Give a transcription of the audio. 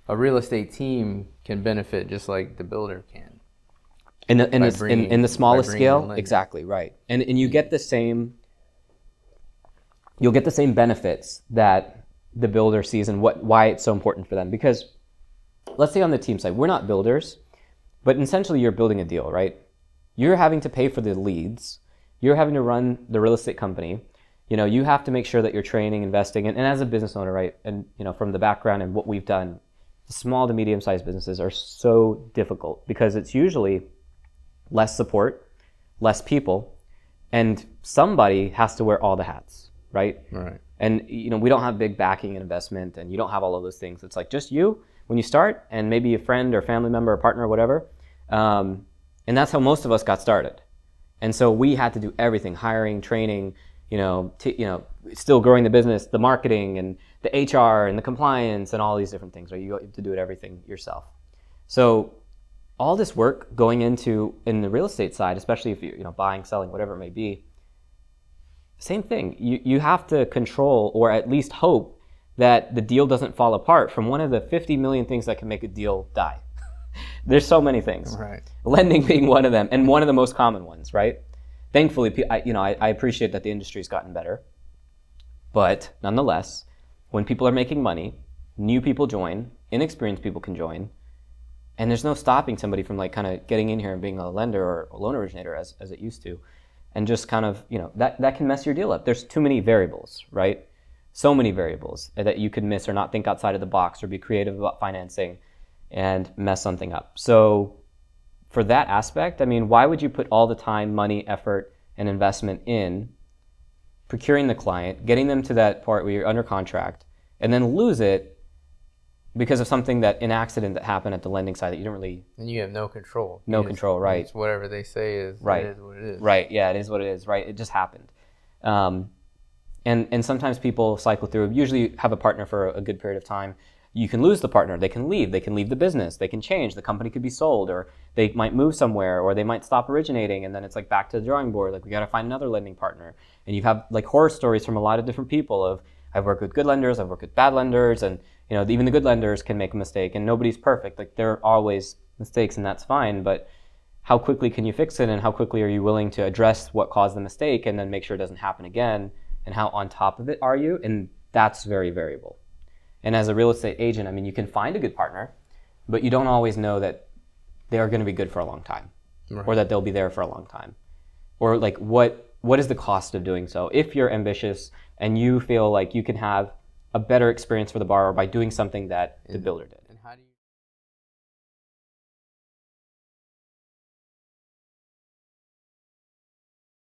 a real estate team can benefit just like the builder can. In the smallest scale, exactly right. And you get the same. You'll get the same benefits that the builder sees and why it's so important for them. Because let's say on the team side, we're not builders, but essentially you're building a deal, right? You're having to pay for the leads. You're having to run the real estate company. You have to make sure that you're training, investing, and as a business owner, right? And from the background and what we've done, small to medium-sized businesses are so difficult because it's usually less support, less people, and somebody has to wear all the hats, right? Right. And we don't have big backing and investment, and you don't have all of those things. It's like just you when you start, and maybe a friend or family member or partner or whatever. And that's how most of us got started. And so we had to do everything: hiring, training, still growing the business, the marketing, and the HR, and the compliance, and all these different things. Right? You have to do everything yourself. So all this work going into in the real estate side, especially if you're buying, selling, whatever it may be. Same thing. You have to control, or at least hope, that the deal doesn't fall apart from one of the 50 million things that can make a deal die. There's so many things. Right. Lending being one of them, and one of the most common ones, right? Thankfully, I appreciate that the industry's gotten better. But nonetheless, when people are making money, new people join, inexperienced people can join, and there's no stopping somebody from kind of getting in here and being a lender or a loan originator as it used to. And just kind of, that can mess your deal up. There's too many variables, right? So many variables that you could miss or not think outside of the box or be creative about financing and mess something up. So for that aspect, why would you put all the time, money, effort, and investment in procuring the client, getting them to that part where you're under contract, and then lose it because of an accident that happened at the lending side that you don't really... And you have no control. Control, right. It's whatever they say is, right. It is what it is. Right, yeah, it is what it is, right? It just happened. And sometimes people cycle through, usually have a partner for a good period of time. You can lose the partner, they can leave the business, they can change, the company could be sold, or they might move somewhere, or they might stop originating, and then it's back to the drawing board, we gotta find another lending partner. And you have horror stories from a lot of different people of, I've worked with good lenders, I've worked with bad lenders, and even the good lenders can make a mistake, and nobody's perfect. There are always mistakes, and that's fine, but how quickly can you fix it, and how quickly are you willing to address what caused the mistake and then make sure it doesn't happen again, and how on top of it are you? And that's very variable. And as a real estate agent, you can find a good partner, but you don't always know that they are going to be good for a long time, right. Or that they'll be there for a long time. Or what is the cost of doing so? If you're ambitious and you feel like you can have a better experience for the borrower by doing something that the builder did. And how do you